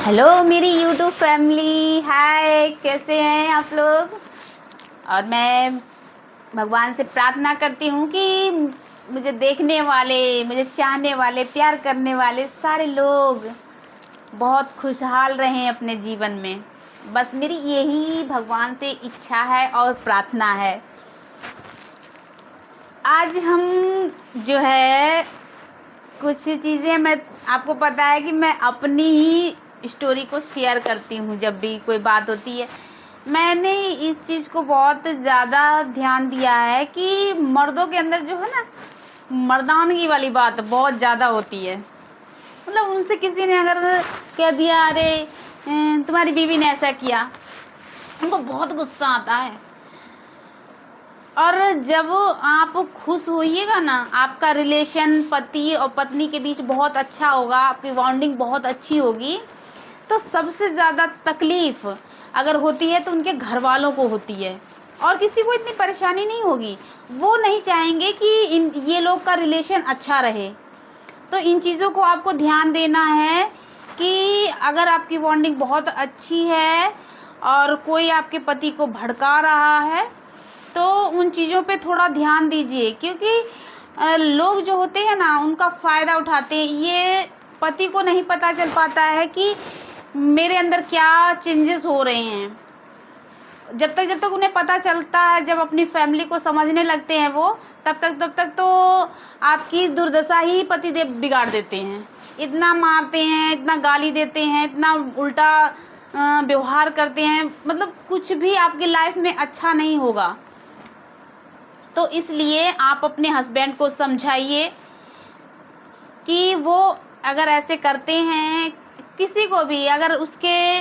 Hello मेरी YouTube family, हाय, कैसे हैं आप लोग। और मैं भगवान से प्रार्थना करती हूँ कि मुझे देखने वाले, मुझे चाहने वाले, प्यार करने वाले सारे लोग बहुत खुशहाल रहें अपने जीवन में। बस मेरी यही भगवान से इच्छा है और प्रार्थना है। आज हम जो है कुछ चीज़ें, मैं आपको पता है कि मैं अपनी ही स्टोरी को शेयर करती हूँ जब भी कोई बात होती है। मैंने इस चीज़ को बहुत ज़्यादा ध्यान दिया है कि मर्दों के अंदर जो है ना, मर्दानगी वाली बात बहुत ज़्यादा होती है। मतलब उनसे किसी ने अगर कह दिया, अरे तुम्हारी बीवी ने ऐसा किया, उनको बहुत गुस्सा आता है। और जब आप खुश होइएगा ना, आपका रिलेशन पति और पत्नी के बीच बहुत अच्छा होगा, आपकी बॉन्डिंग बहुत अच्छी होगी, तो सबसे ज़्यादा तकलीफ़ अगर होती है तो उनके घर वालों को होती है। और किसी को इतनी परेशानी नहीं होगी, वो नहीं चाहेंगे कि ये लोग का रिलेशन अच्छा रहे। तो इन चीज़ों को आपको ध्यान देना है कि अगर आपकी बॉन्डिंग बहुत अच्छी है और कोई आपके पति को भड़का रहा है तो उन चीज़ों पे थोड़ा ध्यान दीजिए, क्योंकि लोग जो होते हैं ना उनका फ़ायदा उठाते हैं। ये पति को नहीं पता चल पाता है कि मेरे अंदर क्या चेंजेस हो रहे हैं। जब तक उन्हें पता चलता है, जब अपनी फैमिली को समझने लगते हैं वो, तब तक तो आपकी दुर्दशा ही पतिदेव बिगाड़ देते हैं। इतना मारते हैं, इतना गाली देते हैं, इतना उल्टा व्यवहार करते हैं, मतलब कुछ भी आपकी लाइफ में अच्छा नहीं होगा। तो इसलिए आप अपने हस्बैंड को समझाइए कि वो अगर ऐसे करते हैं, किसी को भी अगर उसके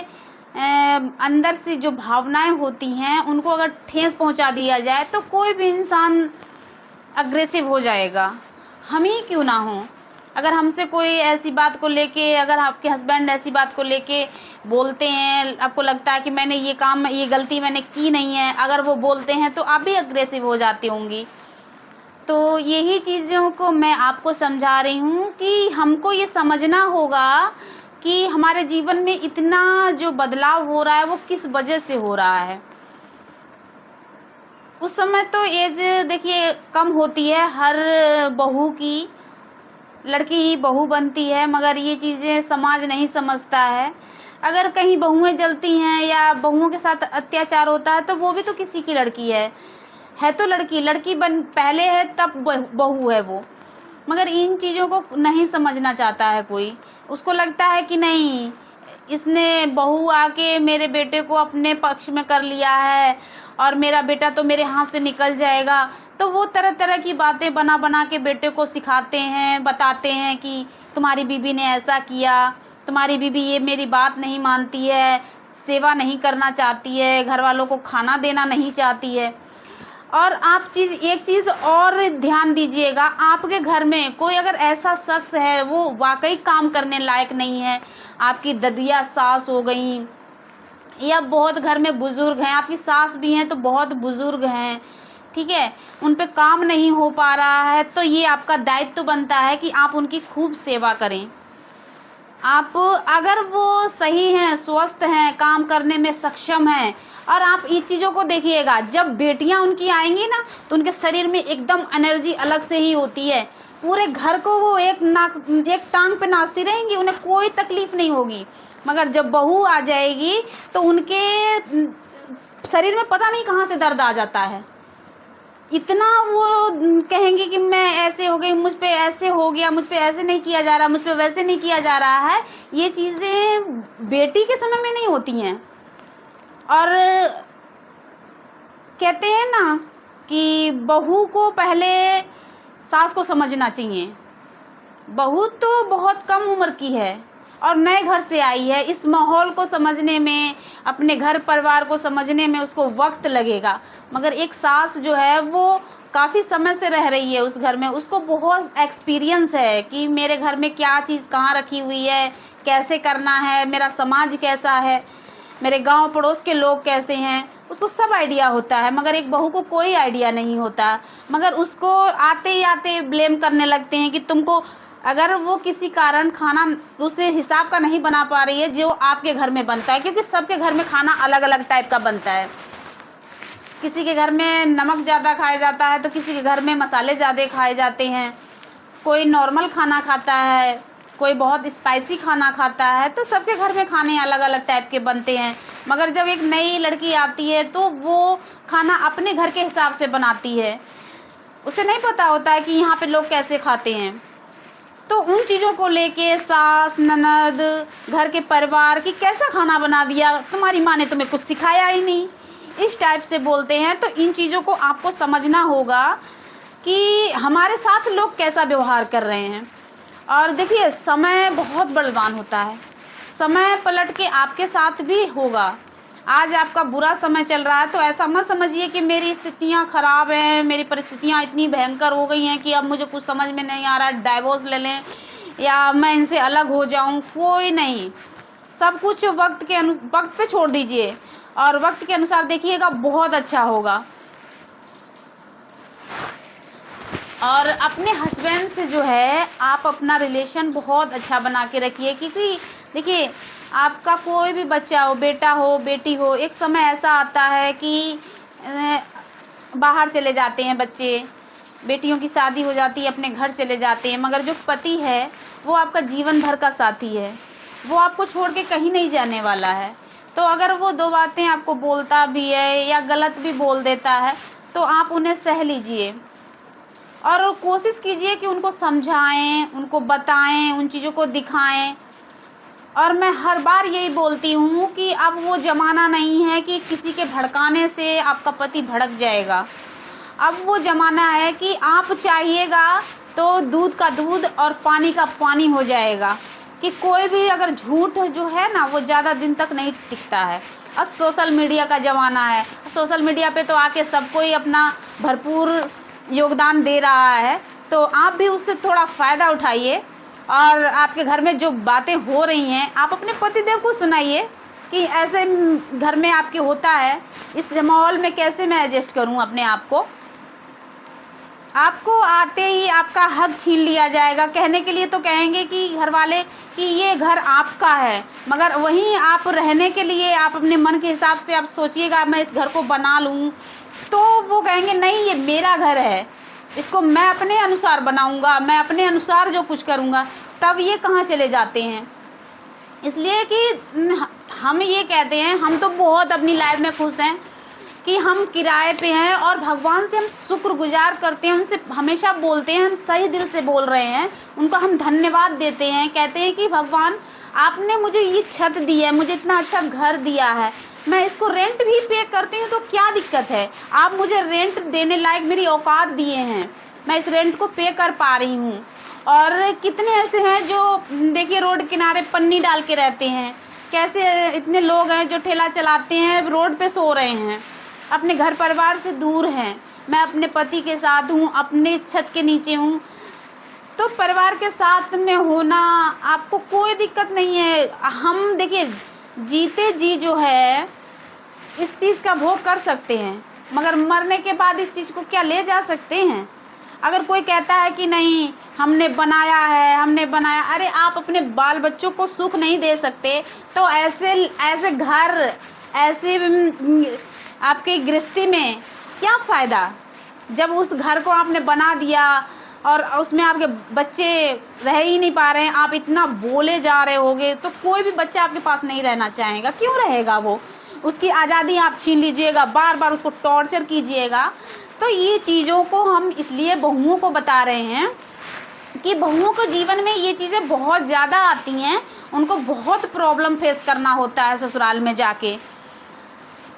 अंदर से जो भावनाएं होती हैं उनको अगर ठेस पहुंचा दिया जाए तो कोई भी इंसान अग्रेसिव हो जाएगा, हम ही क्यों ना हों। अगर हमसे कोई ऐसी बात को लेके, अगर आपके हस्बैंड ऐसी बात को लेके बोलते हैं, आपको लगता है कि मैंने ये काम, ये गलती मैंने की नहीं है, अगर वो बोलते हैं तो आप भी अग्रेसिव हो जाती होंगी। तो यही चीज़ों को मैं आपको समझा रही हूँ कि हमको ये समझना होगा कि हमारे जीवन में इतना जो बदलाव हो रहा है वो किस वजह से हो रहा है। उस समय तो एज देखिए कम होती है हर बहू की, लड़की ही बहू बनती है, मगर ये चीज़ें समाज नहीं समझता है। अगर कहीं बहुएं जलती हैं या बहुओं के साथ अत्याचार होता है तो वो भी तो किसी की लड़की है तो लड़की लड़की बन पहले है तब बहू है वो। मगर इन चीज़ों को नहीं समझना चाहता है कोई। उसको लगता है कि नहीं, इसने बहू आके मेरे बेटे को अपने पक्ष में कर लिया है और मेरा बेटा तो मेरे हाथ से निकल जाएगा। तो वो तरह तरह की बातें बना बना के बेटे को सिखाते हैं, बताते हैं कि तुम्हारी बीबी ने ऐसा किया, तुम्हारी बीबी ये मेरी बात नहीं मानती है, सेवा नहीं करना चाहती है, घर वालों को खाना देना नहीं चाहती है। और आप एक चीज़ और ध्यान दीजिएगा, आपके घर में कोई अगर ऐसा शख्स है वो वाकई काम करने लायक नहीं है, आपकी ददिया सास हो गई या बहुत घर में बुज़ुर्ग हैं, आपकी सास भी हैं तो बहुत बुज़ुर्ग हैं, ठीक है, उन पे काम नहीं हो पा रहा है, तो ये आपका दायित्व बनता है कि आप उनकी खूब सेवा करें। आप अगर वो सही हैं, स्वस्थ हैं, काम करने में सक्षम हैं, और आप इस चीज़ों को देखिएगा, जब बेटियां उनकी आएंगी ना तो उनके शरीर में एकदम एनर्जी अलग से ही होती है। पूरे घर को वो एक टांग पे नाचती रहेंगी, उन्हें कोई तकलीफ नहीं होगी। मगर जब बहू आ जाएगी तो उनके शरीर में पता नहीं कहाँ से दर्द आ जाता है। इतना वो कहेंगे कि मैं ऐसे हो गई, मुझ पे ऐसे हो गया, मुझ पे ऐसे नहीं किया जा रहा, मुझ पे वैसे नहीं किया जा रहा है। ये चीज़ें बेटी के समय में नहीं होती हैं। और कहते हैं ना कि बहू को पहले सास को समझना चाहिए। बहू तो बहुत कम उम्र की है और नए घर से आई है, इस माहौल को समझने में, अपने घर परिवार को समझने में उसको वक्त लगेगा। मगर एक सास जो है वो काफ़ी समय से रह रही है उस घर में, उसको बहुत एक्सपीरियंस है कि मेरे घर में क्या चीज़ कहाँ रखी हुई है, कैसे करना है, मेरा समाज कैसा है, मेरे गांव पड़ोस के लोग कैसे हैं, उसको सब आइडिया होता है। मगर एक बहू को कोई आइडिया नहीं होता, मगर उसको आते ही आते ब्लेम करने लगते हैं कि तुमको अगर वो किसी कारण खाना उसे हिसाब का नहीं बना पा रही है जो आपके घर में बनता है, क्योंकि सबके घर में खाना अलग अलग टाइप का बनता है। किसी के घर में नमक ज़्यादा खाया जाता है तो किसी के घर में मसाले ज़्यादा खाए जाते हैं, कोई नॉर्मल खाना खाता है, कोई बहुत स्पाइसी खाना खाता है। तो सबके घर में खाने अलग अलग टाइप के बनते हैं। मगर जब एक नई लड़की आती है तो वो खाना अपने घर के हिसाब से बनाती है, उसे नहीं पता होता है कि यहाँ पे लोग कैसे खाते हैं। तो उन चीज़ों को लेके सास ननद घर के परिवार की कैसा खाना बना दिया, तुम्हारी माँ ने तुम्हें कुछ सिखाया ही नहीं, इस टाइप से बोलते हैं। तो इन चीज़ों को आपको समझना होगा कि हमारे साथ लोग कैसा व्यवहार कर रहे हैं। और देखिए, समय बहुत बलवान होता है, समय पलट के आपके साथ भी होगा। आज आपका बुरा समय चल रहा है तो ऐसा मत समझिए कि मेरी स्थितियां ख़राब हैं, मेरी परिस्थितियां इतनी भयंकर हो गई हैं कि अब मुझे कुछ समझ में नहीं आ रहा है, डाइवोर्स ले लें या मैं इनसे अलग हो जाऊं। कोई नहीं, सब कुछ वक्त पे छोड़ दीजिए और वक्त के अनुसार देखिएगा, बहुत अच्छा होगा। और अपने हस्बैंड से जो है आप अपना रिलेशन बहुत अच्छा बना के रखिए, क्योंकि देखिए, आपका कोई भी बच्चा हो, बेटा हो बेटी हो, एक समय ऐसा आता है कि बाहर चले जाते हैं बच्चे, बेटियों की शादी हो जाती है, अपने घर चले जाते हैं। मगर जो पति है वो आपका जीवन भर का साथी है, वो आपको छोड़ के कहीं नहीं जाने वाला है। तो अगर वो दो बातें आपको बोलता भी है या गलत भी बोल देता है तो आप उन्हें सह लीजिए और कोशिश कीजिए कि उनको समझाएं, उनको बताएं, उन चीज़ों को दिखाएं। और मैं हर बार यही बोलती हूँ कि अब वो ज़माना नहीं है कि किसी के भड़काने से आपका पति भड़क जाएगा। अब वो ज़माना है कि आप चाहिएगा तो दूध का दूध और पानी का पानी हो जाएगा, कि कोई भी अगर झूठ जो है ना वो ज़्यादा दिन तक नहीं टिकता है। अब सोशल मीडिया का ज़माना है, सोशल मीडिया पे तो आके सबको ही अपना भरपूर योगदान दे रहा है, तो आप भी उससे थोड़ा फ़ायदा उठाइए। और आपके घर में जो बातें हो रही हैं आप अपने पतिदेव को सुनाइए कि ऐसे घर में आपके होता है, इस माहौल में कैसे मैं एडजस्ट करूं अपने आप को। आपको आते ही आपका हक छीन लिया जाएगा। कहने के लिए तो कहेंगे कि घर वाले कि ये घर आपका है, मगर वहीं आप रहने के लिए आप अपने मन के हिसाब से आप सोचिएगा मैं इस घर को बना लूँ, तो वो कहेंगे नहीं ये मेरा घर है, इसको मैं अपने अनुसार बनाऊंगा, मैं अपने अनुसार जो कुछ करूंगा। तब ये कहाँ चले जाते हैं। इसलिए कि हम ये कहते हैं, हम तो बहुत अपनी लाइफ में खुश हैं कि हम किराए पे हैं और भगवान से हम शुक्रगुजार करते हैं, उनसे हमेशा बोलते हैं, हम सही दिल से बोल रहे हैं, उनको हम धन्यवाद देते हैं। कहते हैं कि भगवान आपने मुझे ये छत दी है, मुझे इतना अच्छा घर दिया है, मैं इसको रेंट भी पे करती हूँ तो क्या दिक्कत है, आप मुझे रेंट देने लायक मेरी औकात दिए हैं, मैं इस रेंट को पे कर पा रही हूँ। और कितने ऐसे हैं जो देखिए रोड किनारे पन्नी डाल के रहते हैं, कैसे इतने लोग हैं जो ठेला चलाते हैं, रोड पे सो रहे हैं, अपने घर परिवार से दूर हैं। मैं अपने पति के साथ हूँ, अपने छत के नीचे हूँ, तो परिवार के साथ में होना आपको कोई दिक्कत नहीं है। हम देखिए जीते जी जो है इस चीज़ का भोग कर सकते हैं, मगर मरने के बाद इस चीज़ को क्या ले जा सकते हैं। अगर कोई कहता है कि नहीं हमने बनाया है, हमने बनाया, अरे आप अपने बाल बच्चों को सुख नहीं दे सकते तो ऐसे घर, ऐसे आपकी गृहस्थी में क्या फ़ायदा। जब उस घर को आपने बना दिया और उसमें आपके बच्चे रह ही नहीं पा रहे हैं, आप इतना बोले जा रहे होगे, तो कोई भी बच्चा आपके पास नहीं रहना चाहेगा। क्यों रहेगा वो, उसकी आज़ादी आप छीन लीजिएगा, बार बार उसको टॉर्चर कीजिएगा। तो ये चीज़ों को हम इसलिए बहुओं को बता रहे हैं कि बहुओं को जीवन में ये चीज़ें बहुत ज़्यादा आती हैं, उनको बहुत प्रॉब्लम फेस करना होता है ससुराल में जाके।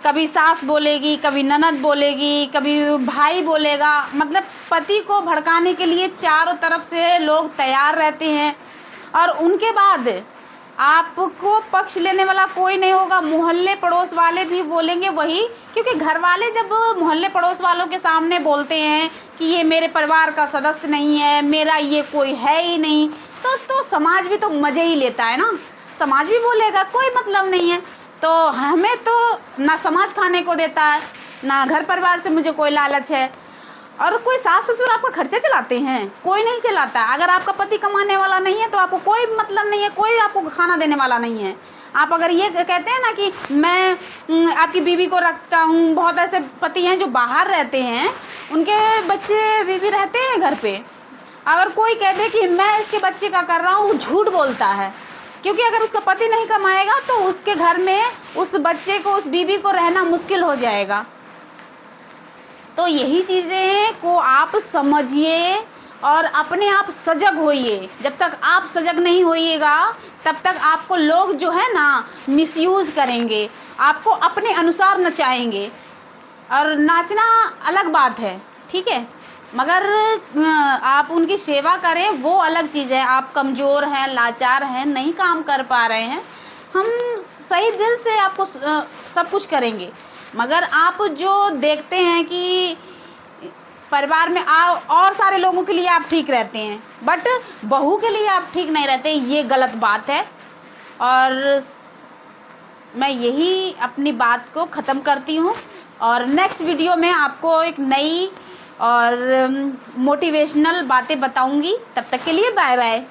कभी सास बोलेगी, कभी ननद बोलेगी, कभी भाई बोलेगा, मतलब पति को भड़काने के लिए चारों तरफ से लोग तैयार रहते हैं। और उनके बाद आपको पक्ष लेने वाला कोई नहीं होगा, मोहल्ले पड़ोस वाले भी बोलेंगे वही, क्योंकि घर वाले जब मोहल्ले पड़ोस वालों के सामने बोलते हैं कि ये मेरे परिवार का सदस्य नहीं है, मेरा ये कोई है ही नहीं, तो समाज भी तो मज़े ही लेता है ना, समाज भी बोलेगा, कोई मतलब नहीं है। तो हमें तो ना समाज खाने को देता है, ना घर परिवार से मुझे कोई लालच है। और कोई सास ससुर आपका खर्चा चलाते हैं? कोई नहीं चलाता। अगर आपका पति कमाने वाला नहीं है तो आपको कोई मतलब नहीं है, कोई आपको खाना देने वाला नहीं है। आप अगर ये कहते हैं ना कि मैं आपकी बीवी को रखता हूँ, बहुत ऐसे पति हैं जो बाहर रहते हैं, उनके बच्चे बीवी रहते हैं घर पे। अगर कोई कह दे कि मैं इसके बच्चे का कर रहा हूँ, वो झूठ बोलता है। क्योंकि अगर उसका पति नहीं कमाएगा तो उसके घर में उस बच्चे को, उस बीवी को रहना मुश्किल हो जाएगा। तो यही चीज़ें को आप समझिए और अपने आप सजग होइए। जब तक आप सजग नहीं होइएगा तब तक आपको लोग जो है ना मिसयूज़ करेंगे, आपको अपने अनुसार नचाएंगे। और नाचना अलग बात है, ठीक है, मगर आप उनकी सेवा करें वो अलग चीज़ है। आप कमज़ोर हैं, लाचार हैं, नहीं काम कर पा रहे हैं, हम सही दिल से आपको सब कुछ करेंगे। मगर आप जो देखते हैं कि परिवार में और सारे लोगों के लिए आप ठीक रहते हैं, बट बहू के लिए आप ठीक नहीं रहते, ये गलत बात है। और मैं यही अपनी बात को ख़त्म करती हूँ और नेक्स्ट वीडियो में आपको एक नई और मोटिवेशनल बातें बताऊंगी। तब तक के लिए बाय बाय।